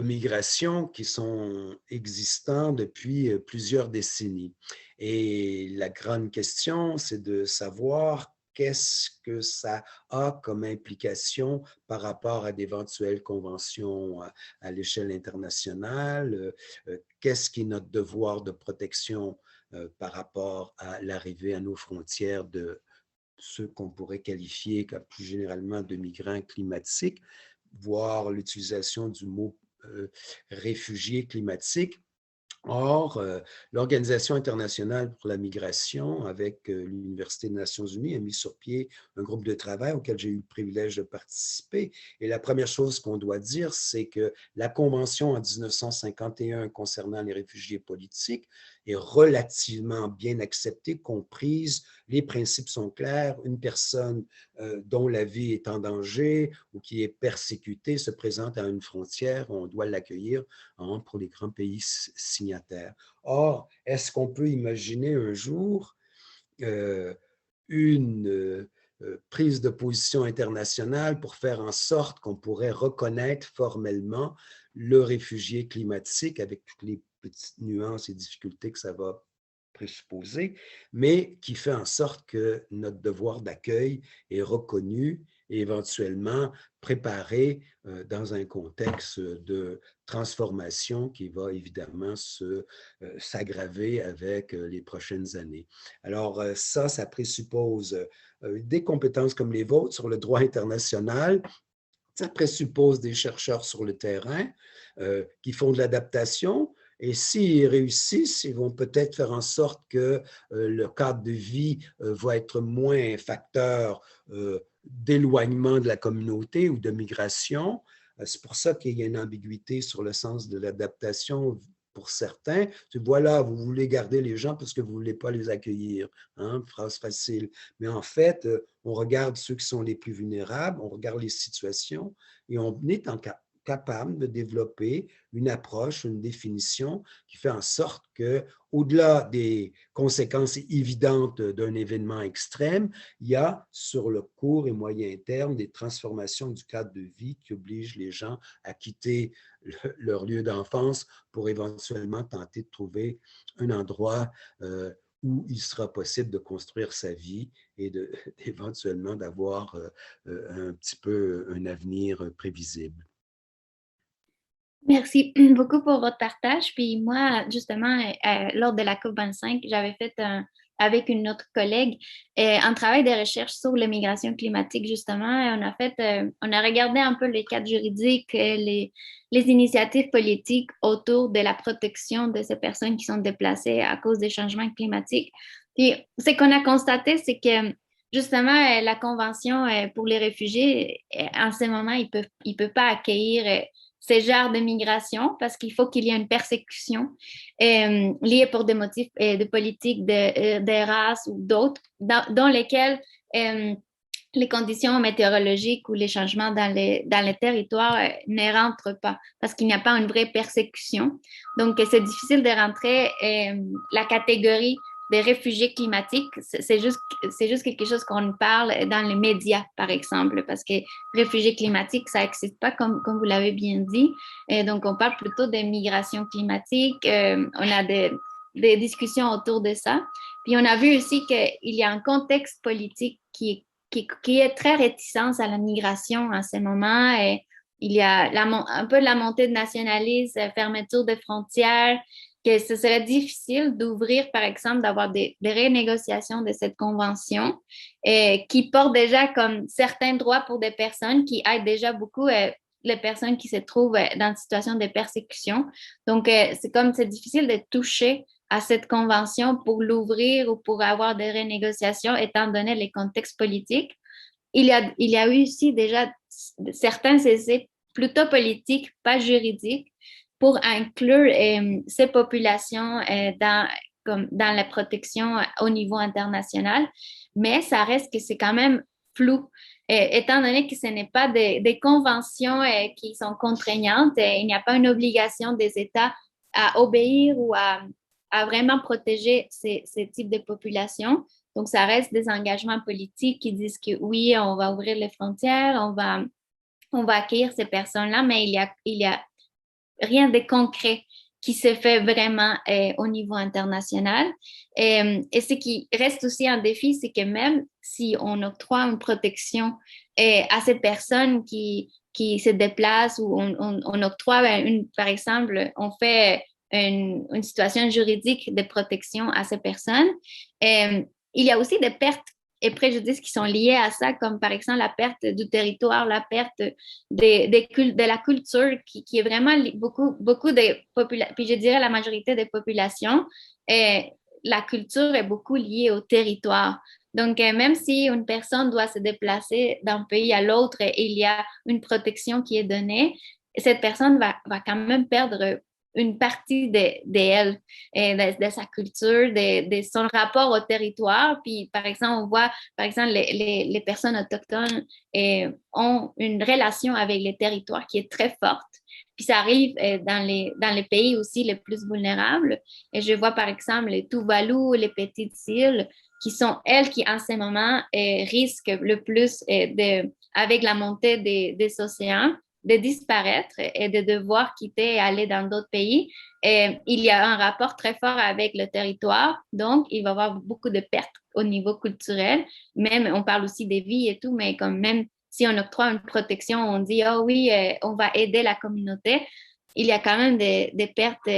S2: migration qui sont existants depuis plusieurs décennies. Et la grande question, c'est de savoir qu'est-ce que ça a comme implication par rapport à d'éventuelles conventions à l'échelle internationale, qu'est-ce qui est notre devoir de protection par rapport à l'arrivée à nos frontières de ceux qu'on pourrait qualifier plus généralement de migrants climatiques, voire l'utilisation du mot réfugiés climatiques. Or, l'Organisation internationale pour la migration, avec l'Université des Nations unies, a mis sur pied un groupe de travail auquel j'ai eu le privilège de participer. Et la première chose qu'on doit dire, c'est que la Convention en 1951 concernant les réfugiés politiques est relativement bien acceptée, comprise. Les principes sont clairs. Une personne dont la vie est en danger ou qui est persécutée se présente à une frontière, on doit l'accueillir pour les grands pays signataires. Or, est-ce qu'on peut imaginer un jour une prise de position internationale pour faire en sorte qu'on pourrait reconnaître formellement le réfugié climatique avec toutes les petites nuances et difficultés que ça va présupposer, mais qui fait en sorte que notre devoir d'accueil est reconnu et éventuellement préparé dans un contexte de transformation qui va évidemment s'aggraver avec les prochaines années. Alors ça présuppose des compétences comme les vôtres sur le droit international. Ça présuppose des chercheurs sur le terrain qui font de l'adaptation. Et s'ils réussissent, ils vont peut-être faire en sorte que le cadre de vie va être moins un facteur d'éloignement de la communauté ou de migration. C'est pour ça qu'il y a une ambiguïté sur le sens de l'adaptation pour certains. Voilà, vous voulez garder les gens parce que vous ne voulez pas les accueillir. Hein, phrase facile. Mais en fait, on regarde ceux qui sont les plus vulnérables, on regarde les situations et on est capable de développer une approche, une définition qui fait en sorte que, au-delà des conséquences évidentes d'un événement extrême, il y a sur le court et moyen terme des transformations du cadre de vie qui obligent les gens à quitter leur lieu d'enfance pour éventuellement tenter de trouver un endroit où il sera possible de construire sa vie et éventuellement d'avoir un petit peu un avenir prévisible.
S1: Merci beaucoup pour votre partage. Puis moi, justement, lors de la COP25, j'avais fait avec une autre collègue un travail de recherche sur l'immigration climatique, justement. Et on a regardé un peu les cadres juridiques, les initiatives politiques autour de la protection de ces personnes qui sont déplacées à cause des changements climatiques. Puis ce qu'on a constaté, c'est que justement, la Convention pour les réfugiés, en ce moment, il peut pas accueillir ces genres de migration parce qu'il faut qu'il y ait une persécution liée pour des motifs de politique, de race ou d'autres, dans lesquels les conditions météorologiques ou les changements dans les territoires ne rentrent pas parce qu'il n'y a pas une vraie persécution. Donc, c'est difficile de rentrer la catégorie des réfugiés climatiques. C'est juste quelque chose qu'on parle dans les médias, par exemple, parce que réfugiés climatiques, ça n'existe pas, comme vous l'avez bien dit. Et donc, on parle plutôt des migrations climatiques. On a des discussions autour de ça. Puis on a vu aussi qu'il y a un contexte politique qui est très réticent à la migration en ce moment. Et il y a un peu de la montée de nationalisme, fermeture des frontières, que ce serait difficile d'ouvrir, par exemple, d'avoir des renégociations de cette convention qui porte déjà comme certains droits pour des personnes qui aident déjà beaucoup les personnes qui se trouvent dans une situation de persécution. Donc, c'est difficile de toucher à cette convention pour l'ouvrir ou pour avoir des renégociations, étant donné les contextes politiques. Il y a eu aussi déjà certains essais plutôt politiques, pas juridiques, pour inclure ces populations dans la protection au niveau international, mais ça reste que c'est quand même flou, étant donné que ce n'est pas des conventions qui sont contraignantes, il n'y a pas une obligation des États à obéir ou à vraiment protéger ces types de populations. Donc, ça reste des engagements politiques qui disent que oui, on va ouvrir les frontières, on va accueillir ces personnes-là, mais il y a rien de concret qui se fait vraiment au niveau international. Et ce qui reste aussi un défi, c'est que même si on octroie une protection à ces personnes qui se déplacent ou on octroie, par exemple, on fait une situation juridique de protection à ces personnes, il y a aussi des pertes et préjudices qui sont liés à ça, comme par exemple la perte du territoire, la perte de la culture, qui est vraiment beaucoup de populations, puis je dirais la majorité des populations, la culture est beaucoup liée au territoire. Donc, même si une personne doit se déplacer d'un pays à l'autre et il y a une protection qui est donnée, cette personne va quand même perdre une partie d'elle, de sa culture, de son rapport au territoire. Puis, par exemple, on voit, par exemple, les personnes autochtones ont une relation avec les territoires qui est très forte. Puis ça arrive dans les pays aussi les plus vulnérables. Et je vois, par exemple, les Tuvalu, les petites îles, qui sont elles qui, en ce moment, risquent le plus avec la montée des océans de disparaître et de devoir quitter et aller dans d'autres pays. Et il y a un rapport très fort avec le territoire, donc il va y avoir beaucoup de pertes au niveau culturel. Même, on parle aussi des vies et tout, mais comme même si on octroie une protection, on dit, oh oui, on va aider la communauté, il y a quand même des pertes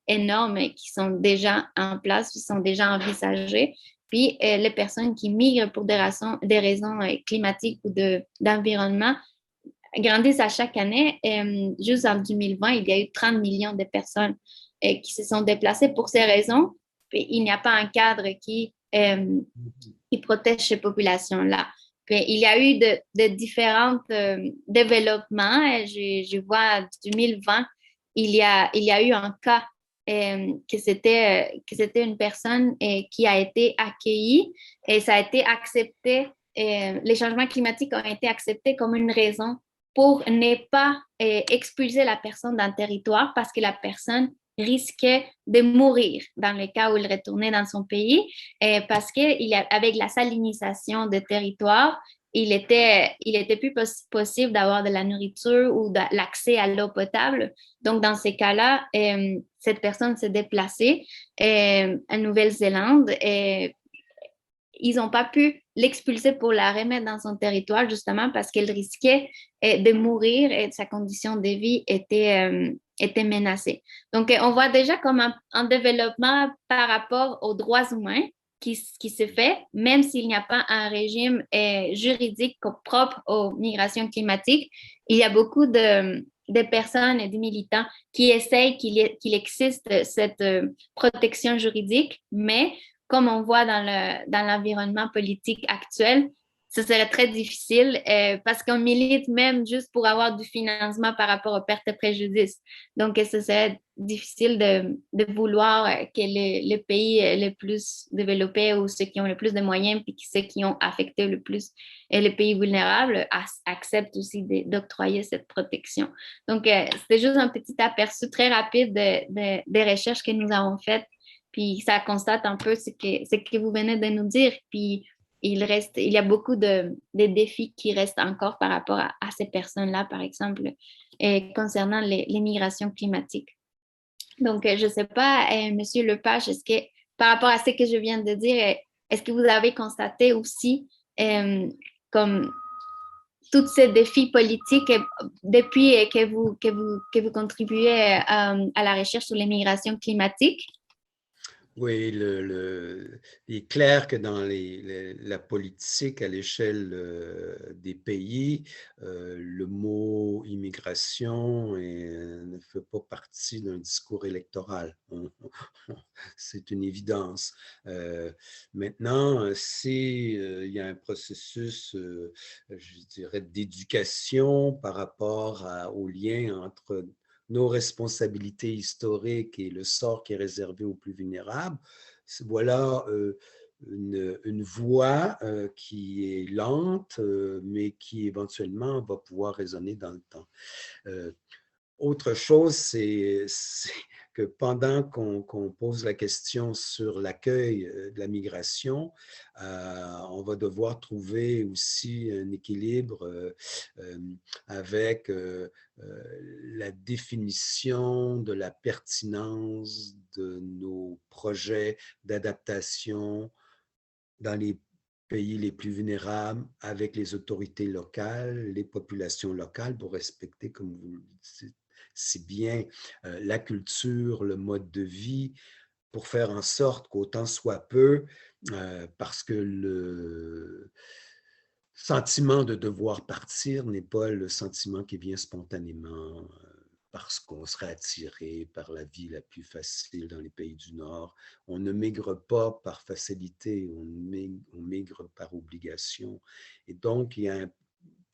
S1: énormes qui sont déjà en place, qui sont déjà envisagées. Puis les personnes qui migrent pour des raisons climatiques ou d'environnement, grandissent à chaque année. Juste en 2020, il y a eu 30 millions de personnes qui se sont déplacées pour ces raisons. Puis, il n'y a pas un cadre qui protège ces populations-là. Puis, il y a eu de différents développements. Je vois en 2020, il y a eu un cas que c'était une personne qui a été accueillie et ça a été accepté. Les changements climatiques ont été acceptés comme une raison pour ne pas expulser la personne d'un territoire parce que la personne risquait de mourir dans le cas où il retournait dans son pays parce qu'avec la salinisation des territoires, il était plus possible d'avoir de la nourriture ou de l'accès à l'eau potable. Donc, dans ces cas-là, cette personne s'est déplacée en Nouvelle-Zélande et ils n'ont pas pu l'expulser pour la remettre dans son territoire justement parce qu'elle risquait de mourir et sa condition de vie était menacée. Donc, on voit déjà comme un développement par rapport aux droits humains qui se fait, même s'il n'y a pas un régime juridique propre aux migrations climatiques. Il y a beaucoup de personnes et de militants qui essayent qu'il existe cette protection juridique, mais comme on voit dans l'environnement politique actuel, ce serait très difficile parce qu'on milite même juste pour avoir du financement par rapport aux pertes et préjudices. Donc, ce serait difficile de vouloir que les pays les plus développés ou ceux qui ont le plus de moyens puis ceux qui ont affecté le plus les pays vulnérables acceptent aussi d'octroyer cette protection. Donc, c'était juste un petit aperçu très rapide des recherches que nous avons faites. Puis ça constate un peu ce que vous venez de nous dire. Puis il y a beaucoup de défis qui restent encore par rapport à ces personnes-là, par exemple, concernant les migrations climatiques. Donc, je ne sais pas, Monsieur Lepage, est-ce que par rapport à ce que je viens de dire, est-ce que vous avez constaté aussi comme tous ces défis politiques depuis que vous contribuez à la recherche sur les migrations climatiques?
S2: Oui, il est clair que dans la politique à l'échelle des pays, le mot immigration ne fait pas partie d'un discours électoral. C'est une évidence. Maintenant, il y a un processus, je dirais, d'éducation par rapport au lien entre nos responsabilités historiques et le sort qui est réservé aux plus vulnérables. Voilà une voie qui est lente, mais qui éventuellement va pouvoir résonner dans le temps. Autre chose, c'est que pendant qu'on pose la question sur l'accueil de la migration, on va devoir trouver aussi un équilibre avec la définition de la pertinence de nos projets d'adaptation dans les pays les plus vulnérables avec les autorités locales, les populations locales pour respecter, comme vous le dites si bien, la culture, le mode de vie, pour faire en sorte qu'autant soit peu, parce que le sentiment de devoir partir n'est pas le sentiment qui vient spontanément parce qu'on serait attiré par la vie la plus facile dans les pays du Nord. On ne migre pas par facilité, on migre par obligation. Et donc, il y a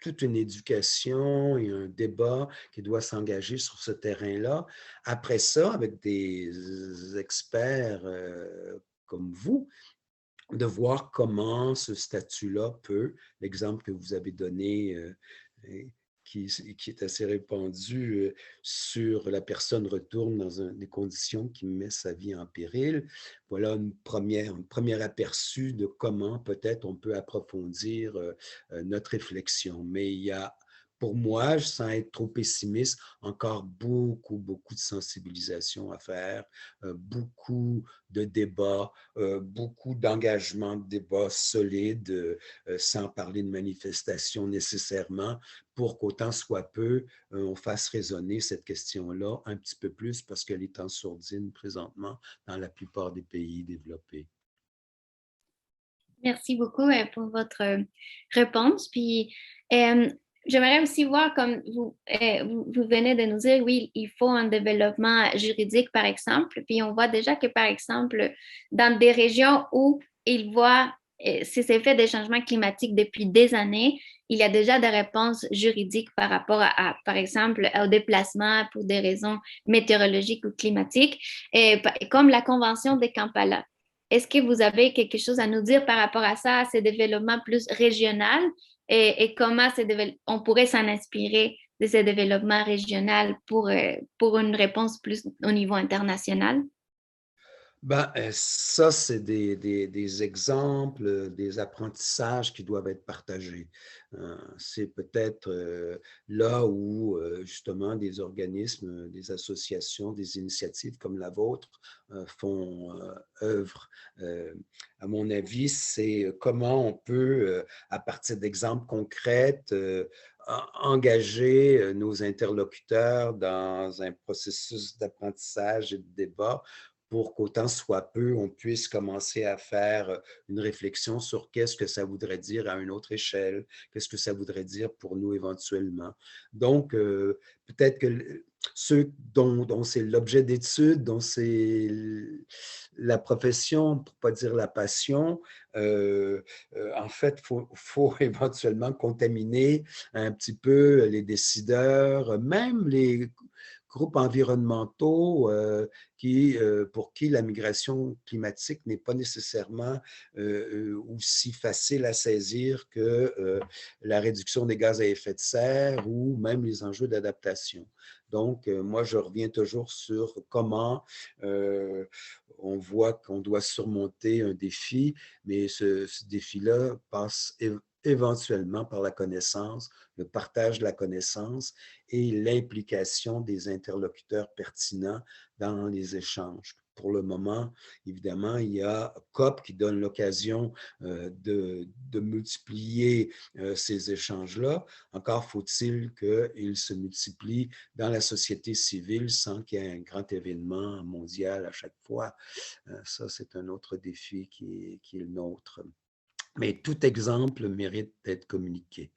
S2: toute une éducation et un débat qui doit s'engager sur ce terrain-là. Après ça, avec des experts comme vous, de voir comment ce statut-là peut, l'exemple que vous avez donné, qui est assez répandu sur la personne retourne dans des conditions qui mettent sa vie en péril. Voilà un premier aperçu de comment peut-être on peut approfondir notre réflexion. Mais il y a, pour moi, sans être trop pessimiste, encore beaucoup de sensibilisation à faire, beaucoup de débats, beaucoup d'engagement, de débats solides, sans parler de manifestations nécessairement, pour qu'autant soit peu, on fasse résonner cette question-là un petit peu plus parce qu'elle est en sourdine présentement dans la plupart des pays développés.
S1: Merci beaucoup pour votre réponse. Puis, j'aimerais aussi voir, comme vous venez de nous dire, oui, il faut un développement juridique, par exemple. Puis, on voit déjà que, par exemple, dans des régions où il voit ces effets des changements climatiques depuis des années, il y a déjà des réponses juridiques par rapport par exemple, au déplacement pour des raisons météorologiques ou climatiques, comme la Convention de Kampala. Est-ce que vous avez quelque chose à nous dire par rapport à ça, à ces développements plus régionaux et comment on pourrait s'en inspirer de ces développements régionaux pour une réponse plus au niveau international?
S2: Ben, ça, c'est des exemples, des apprentissages qui doivent être partagés. C'est peut-être là où, justement, des organismes, des associations, des initiatives comme la vôtre font œuvre. À mon avis, c'est comment on peut, à partir d'exemples concrets, engager nos interlocuteurs dans un processus d'apprentissage et de débat pour qu'autant soit peu, on puisse commencer à faire une réflexion sur qu'est-ce que ça voudrait dire à une autre échelle, qu'est-ce que ça voudrait dire pour nous éventuellement. Donc, peut-être que ceux dont c'est l'objet d'étude, dont c'est la profession, pour ne pas dire la passion, en fait, faut éventuellement contaminer un petit peu les décideurs, même les groupes environnementaux pour qui la migration climatique n'est pas nécessairement aussi facile à saisir que la réduction des gaz à effet de serre ou même les enjeux d'adaptation. Donc, moi, je reviens toujours sur comment on voit qu'on doit surmonter un défi, mais ce défi-là passe éventuellement par la connaissance, le partage de la connaissance et l'implication des interlocuteurs pertinents dans les échanges. pour le moment, évidemment, il y a COP qui donne l'occasion de multiplier ces échanges-là. Encore faut-il qu'ils se multiplient dans la société civile sans qu'il y ait un grand événement mondial à chaque fois. Ça, c'est un autre défi qui est le nôtre. Mais tout exemple mérite d'être communiqué.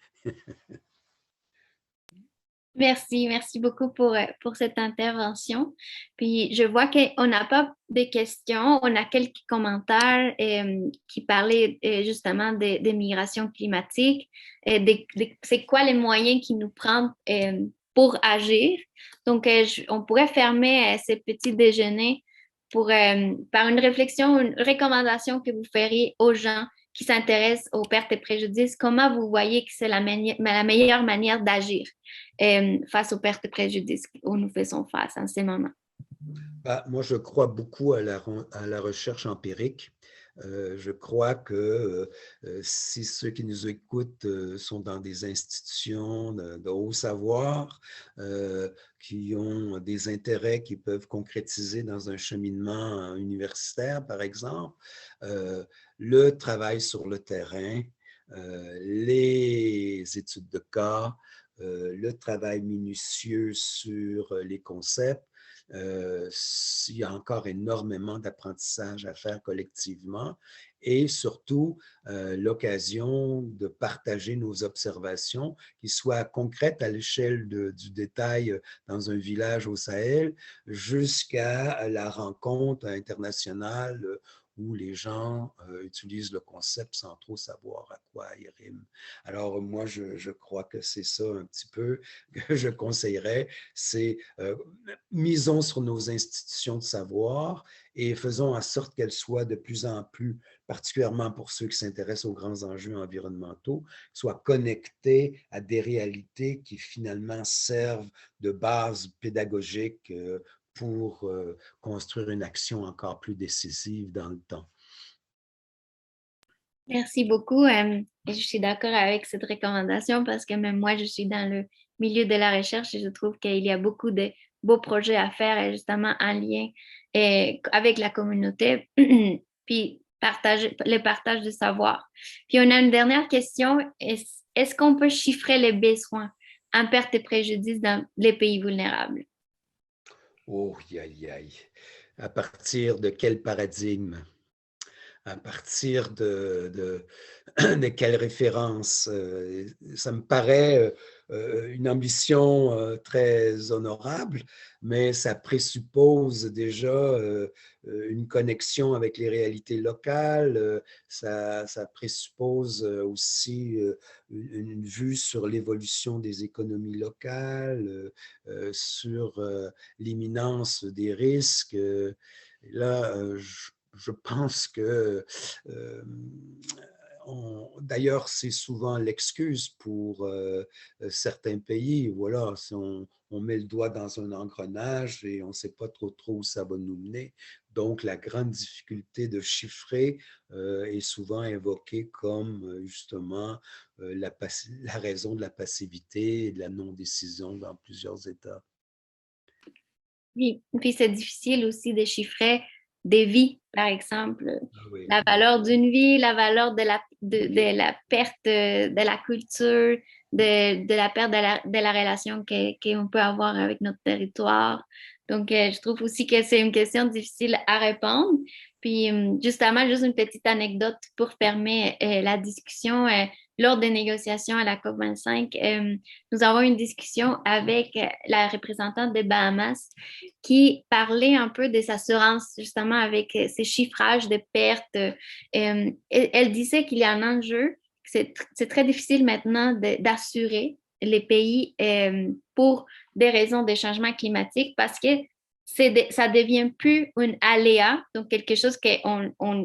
S1: Merci beaucoup pour cette intervention. Puis je vois qu'on n'a pas de questions, on a quelques commentaires qui parlaient justement des migrations climatiques, c'est quoi les moyens qui nous prennent pour agir. Donc, on pourrait fermer ce petit déjeuner par une réflexion, une recommandation que vous feriez aux gens qui s'intéressent aux pertes et préjudices. Comment vous voyez que c'est la meilleure manière d'agir face aux pertes et préjudices où nous faisons face en ces moments?
S2: Moi, je crois beaucoup à la recherche empirique. Je crois que si ceux qui nous écoutent sont dans des institutions de haut savoir, qui ont des intérêts qui peuvent concrétiser dans un cheminement universitaire, par exemple, le travail sur le terrain, les études de cas, le travail minutieux sur les concepts, il y a encore énormément d'apprentissage à faire collectivement et surtout l'occasion de partager nos observations qui soient concrètes à l'échelle du détail dans un village au Sahel jusqu'à la rencontre internationale où les gens utilisent le concept sans trop savoir à quoi il rime. Alors moi, je crois que c'est ça un petit peu que je conseillerais, c'est misons sur nos institutions de savoir et faisons en sorte qu'elles soient de plus en plus, particulièrement pour ceux qui s'intéressent aux grands enjeux environnementaux, soient connectées à des réalités qui finalement servent de base pédagogique pour construire une action encore plus décisive dans le temps.
S1: Merci beaucoup. Je suis d'accord avec cette recommandation parce que même moi, je suis dans le milieu de la recherche et je trouve qu'il y a beaucoup de beaux projets à faire et justement en lien avec la communauté, puis le partage de savoir. Puis on a une dernière question. Est-ce qu'on peut chiffrer les besoins en perte et préjudice dans les pays vulnérables?
S2: Oh, aïe, aïe. À partir de quel paradigme? À partir de quelle référence? Ça me paraît une ambition très honorable, mais ça présuppose déjà une connexion avec les réalités locales, ça présuppose aussi une vue sur l'évolution des économies locales, sur l'imminence des risques. Là, je pense que, d'ailleurs, c'est souvent l'excuse pour certains pays. Voilà, si on met le doigt dans un engrenage et on ne sait pas trop où ça va nous mener. Donc, la grande difficulté de chiffrer est souvent évoquée comme justement la raison de la passivité et de la non-décision dans plusieurs États.
S1: Oui, puis c'est difficile aussi de chiffrer des vies, par exemple.
S2: Oui.
S1: La valeur d'une vie, la valeur de la perte de la culture, de la perte de la relation qu'on peut avoir avec notre territoire. Donc, je trouve aussi que c'est une question difficile à répondre. Puis, justement, juste une petite anecdote pour fermer la discussion. Lors des négociations à la COP25, nous avons une discussion avec la représentante des Bahamas qui parlait un peu des assurances, justement, avec ces chiffrages de pertes. Elle disait qu'il y a un enjeu, c'est très difficile maintenant d'assurer les pays pour des raisons de changement climatique parce que ça devient plus une aléa, donc quelque chose que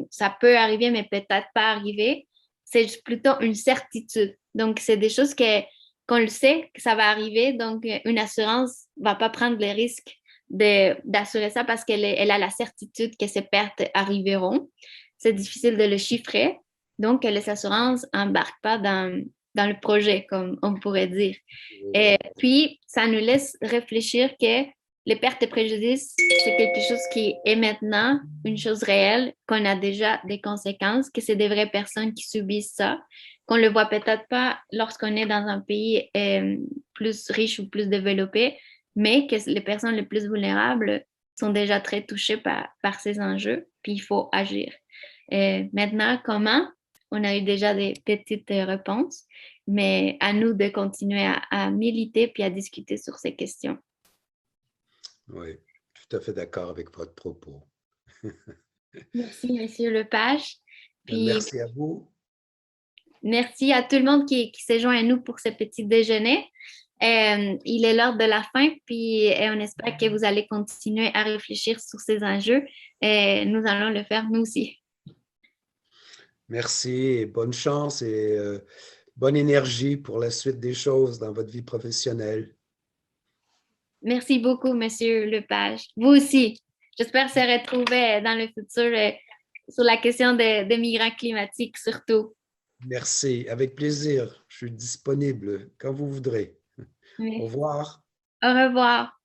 S1: ça peut arriver, mais peut-être pas arriver. C'est plutôt une certitude. Donc, c'est des choses qu'on le sait que ça va arriver, donc une assurance va pas prendre le risque d'assurer ça parce qu'elle a la certitude que ces pertes arriveront. C'est difficile de le chiffrer, donc les assurances n'embarquent pas dans le projet, comme on pourrait dire. Et puis, ça nous laisse réfléchir que les pertes et préjudices, c'est quelque chose qui est maintenant une chose réelle, qu'on a déjà des conséquences, que c'est des vraies personnes qui subissent ça, qu'on le voit peut-être pas lorsqu'on est dans un pays plus riche ou plus développé, mais que les personnes les plus vulnérables sont déjà très touchées par ces enjeux, puis il faut agir. Maintenant, comment? On a eu déjà des petites réponses, mais à nous de continuer à militer puis à discuter sur ces questions.
S2: Oui, tout à fait d'accord avec votre propos.
S1: Merci, Monsieur Lepage. Puis
S2: Merci à vous.
S1: merci à tout le monde qui s'est joint à nous pour ce petit déjeuner. Il est l'heure de la fin, puis on espère que vous allez continuer à réfléchir sur ces enjeux. Nous allons le faire nous aussi.
S2: Merci et bonne chance et bonne énergie pour la suite des choses dans votre vie professionnelle.
S1: Merci beaucoup, Monsieur Lepage. Vous aussi. J'espère se retrouver dans le futur sur la question des migrants climatiques surtout.
S2: Merci, avec plaisir. Je suis disponible quand vous voudrez.
S1: Oui.
S2: Au revoir.
S1: Au revoir.